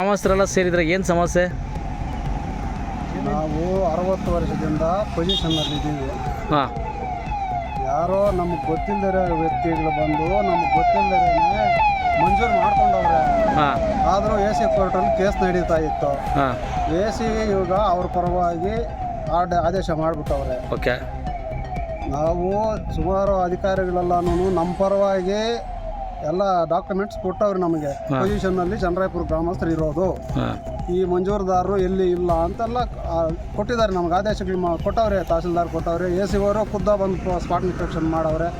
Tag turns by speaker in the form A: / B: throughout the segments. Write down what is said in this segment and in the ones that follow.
A: ಗ್ರಾಮಸ್ಥರೆಲ್ಲ ಸೇರಿದ್ರೆ ಏನು ಸಮಸ್ಯೆ?
B: ನಾವು 60 ವರ್ಷದಿಂದ ಪೊಸಿಷನ್ನಲ್ಲಿ ಇದ್ದೀವಿ.
A: ಹಾಂ,
B: ಯಾರೋ ನಮಗೆ ಗೊತ್ತಿಲ್ಲದಿರೋ ವ್ಯಕ್ತಿಗಳು ಬಂದು ನಮಗೆ ಗೊತ್ತಿಲ್ಲದೇ ಮಂಜೂರು ಮಾಡ್ಕೊಂಡವ್ರೆ.
A: ಹಾಂ,
B: ಆದರೂ ಎ ಸಿ ಕೋರ್ಟಲ್ಲಿ ಕೇಸ್ ನಡೀತಾ ಇತ್ತು.
A: ಹಾಂ,
B: ಎ ಸಿ ಇವಾಗ ಅವ್ರ ಪರವಾಗಿ ಆದೇಶ ಮಾಡಿಬಿಟ್ಟವ್ರೆ.
A: ಓಕೆ.
B: ನಾವು ಸುಮಾರು ಅಧಿಕಾರಿಗಳೆಲ್ಲನೂ ನಮ್ಮ ಪರವಾಗಿ ಎಲ್ಲ ಡಾಕ್ಯುಮೆಂಟ್ಸ್ ಕೊಟ್ಟವ್ರೆ ನಮಗೆ. ಪೊಸಿಷನ್ನಲ್ಲಿ ಚನ್ನರಾಯಪುರ ಗ್ರಾಮಸ್ಥರು ಇರೋದು,
A: ಹಾಂ,
B: ಈ ಮಂಜೂರುದಾರರು ಎಲ್ಲಿ ಇಲ್ಲ ಅಂತೆಲ್ಲ ಕೊಟ್ಟಿದ್ದಾರೆ ನಮ್ಗೆ. ಆದೇಶಗಳು ಕೊಟ್ಟವ್ರೆ, ತಹಸೀಲ್ದಾರ್ ಕೊಟ್ಟವ್ರೆ, ಎ ಸಿ ಅವರು ಖುದ್ದ ಬಂದು ಸ್ಪಾಟ್ ಇನ್ಸ್ಪೆಕ್ಷನ್ ಮಾಡವ್ರೆ.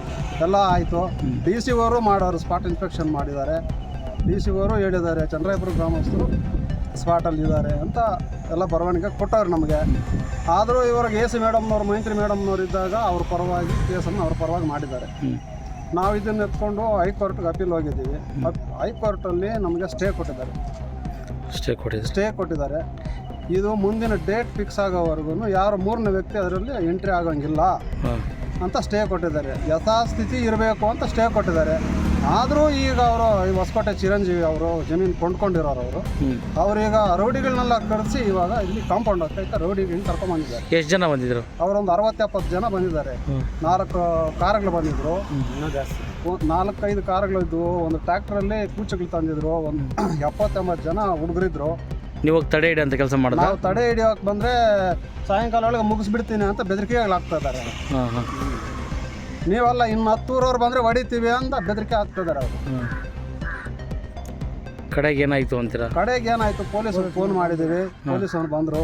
B: ಎಲ್ಲ ಆಯಿತು. ಡಿ ಸಿ ಅವರು ಮಾಡೋರು ಸ್ಪಾಟ್ ಇನ್ಸ್ಪೆಕ್ಷನ್ ಮಾಡಿದ್ದಾರೆ. ಡಿ ಸಿ ಅವರು ಹೇಳಿದ್ದಾರೆ ಚನ್ನರಾಯಪುರ ಗ್ರಾಮಸ್ಥರು ಸ್ಪಾಟಲ್ಲಿದ್ದಾರೆ ಅಂತ ಎಲ್ಲ ಬರವಣಿಗೆ ಕೊಟ್ಟವ್ರು ನಮಗೆ. ಆದರೂ ಇವ್ರಿಗೆ ಎ ಸಿ ಮೇಡಮ್ನವ್ರು, ಮೈತ್ರಿ ಮೇಡಮ್ನವ್ರು ಇದ್ದಾಗ ಅವ್ರ ಪರವಾಗಿ ಕೇಸನ್ನು ಅವ್ರ ಪರವಾಗಿ ಮಾಡಿದ್ದಾರೆ. ನಾವು ಇದನ್ನು ಎತ್ಕೊಂಡು ಹೈಕೋರ್ಟ್ಗೆ ಅಪೀಲ್ ಹೋಗಿದ್ದೀವಿ. ಹೈಕೋರ್ಟಲ್ಲಿ ನಮಗೆ ಸ್ಟೇ ಕೊಟ್ಟಿದ್ದಾರೆ. ಇದು ಮುಂದಿನ ಡೇಟ್ ಫಿಕ್ಸ್ ಆಗೋವರೆಗೂ ಯಾರು ಮೂರನೇ ವ್ಯಕ್ತಿ ಅದರಲ್ಲಿ ಎಂಟ್ರಿ ಆಗೋಂಗಿಲ್ಲ ಅಂತ ಸ್ಟೇ ಕೊಟ್ಟಿದ್ದಾರೆ. ಯಥಾಸ್ಥಿತಿ ಇರಬೇಕು ಅಂತ ಸ್ಟೇ ಕೊಟ್ಟಿದ್ದಾರೆ. ಆದರೂ ಈಗ ಅವರು ಹೊಸಕೋಟೆ ಚಿರಂಜೀವಿ ಅವರು ಜಮೀನು ಕೊಂಡ್ಕೊಂಡಿರೋರು ಅವ್ರೀಗ ರೌಡಿಗಳನ್ನೆಲ್ಲ ಕರೆಸಿ ಇವಾಗ ಇಲ್ಲಿ ಕಾಂಪೌಂಡ್ ಆಗ್ತೈತೆ ರೌಡಿಗಳನ್ನ ಕರ್ಕೊಂಡ್ಬಂದಿದ್ದಾರೆ.
A: ಎಷ್ಟು ಜನ ಬಂದಿದ್ರು?
B: ಅವರೊಂದು 60-70 ಜನ ಬಂದಿದ್ದಾರೆ. 4 ಕಾರುಗಳು ಬಂದಿದ್ರು, 4-5 ಕಾರುಗಳಿದ್ವು, ಒಂದು ಟ್ರ್ಯಾಕ್ಟ್ರಲ್ಲಿ ಕೂಚಗಳು ತಂದಿದ್ರು, ಒಂದು 70-80 ಜನ ಹುಡುಗರಿದ್ರು.
A: ನೀವು ತಡೆ ಹಿಡಿ ಅಂತ ಕೆಲಸ ಮಾಡಿದ್ರೆ
B: ನಾವು ತಡೆ ಹಿಡಿಯೋಕೆ ಬಂದರೆ ಸಾಯಂಕಾಲ ಒಳಗೆ ಮುಗಿಸ್ಬಿಡ್ತೀನಿ ಅಂತ ಬೆದರಿಕೆಗಳಾಗ್ತಾ ಇದ್ದಾರೆ. ನೀವೆಲ್ಲ ಇನ್ನು 10 ಊರವ್ರು ಬಂದರೆ ಹೊಡಿತೀವಿ ಅಂತ ಬೆದರಿಕೆ ಆಗ್ತಿದ್ದಾರೆ ಅವರು.
A: ಕಡೆಗೆ ಏನಾಯಿತು ಅಂತೀರಾ?
B: ಕಡೆಗೆ ಏನಾಯಿತು, ಪೊಲೀಸರಿಗೆ ಫೋನ್ ಮಾಡಿದ್ದೀವಿ. ಪೊಲೀಸರು ಬಂದರು.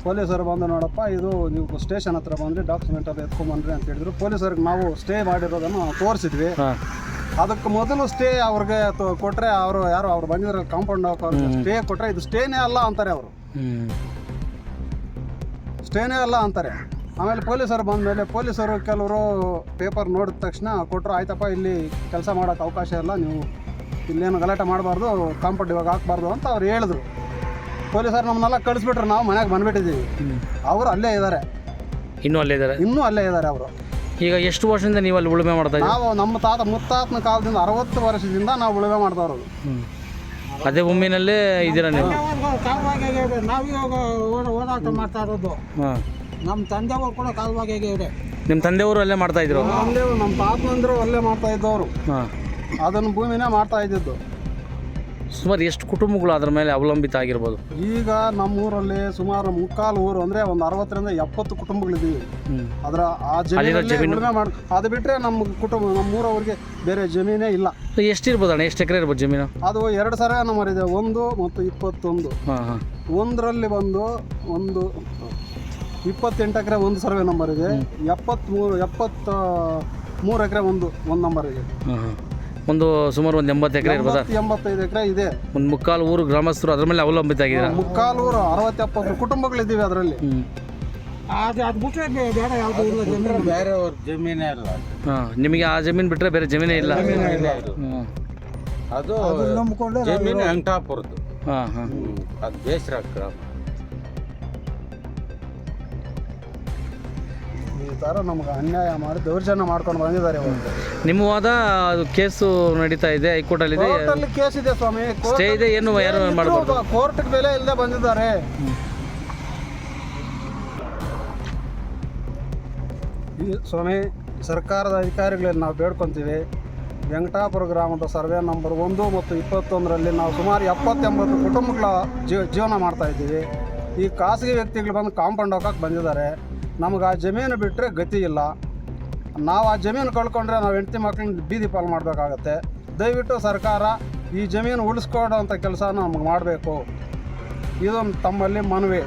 B: ಪೊಲೀಸರು ಬಂದು ನೋಡಪ್ಪ ಇದು ನೀವು ಸ್ಟೇಷನ್ ಹತ್ರ ಬಂದರೆ ಡಾಕ್ಯುಮೆಂಟ್ ಎಲ್ಲ ಎತ್ಕೊಂಬಂದ್ರಿ ಅಂತ ಹೇಳಿದ್ರು. ಪೊಲೀಸರಿಗೆ ನಾವು ಸ್ಟೇ ಮಾಡಿರೋದನ್ನು ತೋರಿಸಿದ್ವಿ. ಅದಕ್ಕೆ ಮೊದಲು ಸ್ಟೇ ಅವ್ರಿಗೆ ಕೊಟ್ಟರೆ ಅವರು ಯಾರು ಅವ್ರು ಬಂದಿದ್ರು ಕಾಂಪೌಂಡ್ ಸ್ಟೇ ಕೊಟ್ಟರೆ ಇದು ಸ್ಟೇನೇ ಅಲ್ಲ ಅಂತಾರೆ ಅವರು. ಸ್ಟೇನೇ ಅಲ್ಲ ಅಂತಾರೆ. ಆಮೇಲೆ ಪೊಲೀಸರು ಬಂದಮೇಲೆ ಪೊಲೀಸರು ಕೆಲವರು ಪೇಪರ್ ನೋಡಿದ ತಕ್ಷಣ ಕೊಟ್ಟರು, ಆಯ್ತಪ್ಪ ಇಲ್ಲಿ ಕೆಲಸ ಮಾಡೋಕ್ಕೆ ಅವಕಾಶ ಇಲ್ಲ, ನೀವು ಇಲ್ಲೇನು ಗಲಾಟೆ ಮಾಡಬಾರ್ದು, ಕಾಂಪೌಂಡ್ ಇವಾಗ ಹಾಕಬಾರ್ದು ಅಂತ ಅವ್ರು ಹೇಳಿದ್ರು. ಪೊಲೀಸರು ನಮ್ಮನ್ನೆಲ್ಲ ಕಳಿಸ್ಬಿಟ್ರು. ನಾವು ಮನೆಗೆ ಬಂದುಬಿಟ್ಟಿದ್ದೀವಿ. ಅವರು ಅಲ್ಲೇ ಇದ್ದಾರೆ, ಇನ್ನೂ ಅಲ್ಲೇ ಇದ್ದಾರೆ ಅವರು.
A: ಈಗ ಎಷ್ಟು ವರ್ಷದಿಂದ ನೀವು ಅಲ್ಲಿ ಉಳುಮೆ ಮಾಡ್ತಾ ಇದ್ದೀವಿ?
B: ನಾವು ನಮ್ಮ ಮುತ್ತಾತನ ಕಾಲದಿಂದ 60 ವರ್ಷದಿಂದ ನಾವು ಉಳುಮೆ ಮಾಡ್ತಾ ಇರೋದು.
A: ಅದೇ ಭೂಮಿನಲ್ಲೇ ಇದ್ದೀರಾ ನೀವು?
B: ನಾವಿವಾಗ ಓಡಾಟ ಮಾಡ್ತಾ ಇರೋದು. ನಮ್ಮ ತಂದೆಯವರು ಕೂಡ ಕಾಲುವಾಗಿದೆ.
A: ನಿಮ್ಮ ತಂದೆಯವರು ಅಲ್ಲೇ ಮಾಡ್ತಾ ಇದ್ರು?
B: ನಮ್ಮ ತಾತನಂದ್ರು ಅಲ್ಲೇ ಮಾಡ್ತಾ ಇದ್ದವರು. ಅದನ್ನು ಭೂಮಿನೇ ಮಾಡ್ತಾ ಇದ್ದಿದ್ದು.
A: ಸುಮಾರು ಎಷ್ಟು ಕುಟುಂಬಗಳು ಅದ್ರ ಮೇಲೆ ಅವಲಂಬಿತ ಆಗಿರ್ಬೋದು?
B: ಈಗ ನಮ್ಮೂರಲ್ಲಿ ಸುಮಾರು 3/4 ಊರು ಅಂದರೆ ಒಂದು 60ರಿಂದ 70 ಕುಟುಂಬಗಳಿದ್ದೀವಿ. ಅದರ ಆ ಜಮೀನು ಅದು ಬಿಟ್ಟರೆ ನಮ್ಮ ಕುಟುಂಬ ನಮ್ಮೂರವ್ರಿಗೆ ಬೇರೆ ಜಮೀನೇ ಇಲ್ಲ.
A: ಎಷ್ಟಿರ್ಬೋದು ಅಣ್ಣ? ಎಷ್ಟು ಎಕರೆ ಇರ್ಬೋದು ಜಮೀನು?
B: ಅದು 2 ಸರ ನಂಬರ್ ಇದೆ, 1 ಮತ್ತು 21. ಒಂದರಲ್ಲಿ ಬಂದು 28 ಎಕರೆ ಒಂದು ಸರ್ವೆ ನಂಬರ್ ಇದೆ, 73 ಎಕರೆ ಒಂದು ನಂಬರ್ ಇದೆ.
A: ಒಂದು ಸುಮಾರು ಒಂದು 80 ಎಕರೆ ಇರ್ಬೋದಾ?
B: 85 ಎಕರೆ ಇದೆ.
A: ಒಂದು 3/4 ಊರು ಗ್ರಾಮಸ್ಥರು ಅದ್ರ ಮೇಲೆ ಅವಲಂಬಿತ ಆಗಿದ್ದಾರೆ.
B: 3/4 ಊರು 60-70 ಕುಟುಂಬಗಳಿದ್ದೀವಿ ಅದರಲ್ಲಿ. ಅದು ಬಿಟ್ಟರೆ ಬೇರೆ ಯಾವುದೂ ಇಲ್ಲ ಜಮೀನು, ಬೇರೆಯವ್ರ ಜಮೀನೇ ಇಲ್ಲ.
A: ನಿಮಗೆ ಆ ಜಮೀನು ಬಿಟ್ಟರೆ ಬೇರೆ ಜಮೀನೇ ಇಲ್ಲ?
B: ಅದು ನಂಬಿಕೊಂಡು ಜಮೀನು ವೆಂಕಟಾಪುರದ್ದು. ಅದು ಬೇಸರ ಗ್ರಾಮ. ಈ ಥರ ನಮ್ಗೆ ಅನ್ಯಾಯ ಮಾಡಿ ದೌರ್ಜನ್ಯ ಮಾಡ್ಕೊಂಡು ಬಂದಿದ್ದಾರೆ.
A: ನಿಮ್ಮ ವಾದ ಅದು ಕೇಸು ನಡೀತಾ ಇದೆ, ಹೈಕೋರ್ಟಲ್ಲಿ
B: ಕೇಸ್ ಇದೆ ಸ್ವಾಮಿ,
A: ಸ್ಟೇ ಇದೆ, ಏನು ಯಾರು ಮಾಡಬಹುದು,
B: ಕೋರ್ಟ್ಗೆ ಬೆಲೆ ಇಲ್ಲದೆ ಬಂದಿದ್ದಾರೆ. ಈ ಸ್ವಾಮಿ ಸರ್ಕಾರದ ಅಧಿಕಾರಿಗಳಲ್ಲಿ ನಾವು ಬೇಡ್ಕೊತೀವಿ, ವೆಂಕಟಾಪುರ ಗ್ರಾಮದ ಸರ್ವೆ ನಂಬರ್ 1 ಮತ್ತು 21ರಲ್ಲಿ ನಾವು ಸುಮಾರು 70-80 ಕುಟುಂಬಗಳ ಜೀವನ ಮಾಡ್ತಾ ಇದ್ದೀವಿ. ಈ ಖಾಸಗಿ ವ್ಯಕ್ತಿಗಳು ಬಂದು ಕಾಂಪೌಂಡ್ ಹಾಕಕ್ಕೆ ಬಂದಿದ್ದಾರೆ. ನಮಗೆ ಆ ಜಮೀನು ಬಿಟ್ಟರೆ ಗತಿ ಇಲ್ಲ. ನಾವು ಆ ಜಮೀನು ಕಳ್ಕೊಂಡ್ರೆ ನಾವು ಹೆಂಡತಿ ಮಕ್ಕಳನ್ನ ಬೀದಿ ಪಾಲು ಮಾಡಬೇಕಾಗತ್ತೆ. ದಯವಿಟ್ಟು ಸರ್ಕಾರ ಈ ಜಮೀನು ಉಳಿಸ್ಕೊಡೋಂಥ ಕೆಲಸ ನಮಗೆ ಮಾಡಬೇಕು. ಇದು ತಮ್ಮಲ್ಲಿ ಮನವಿ.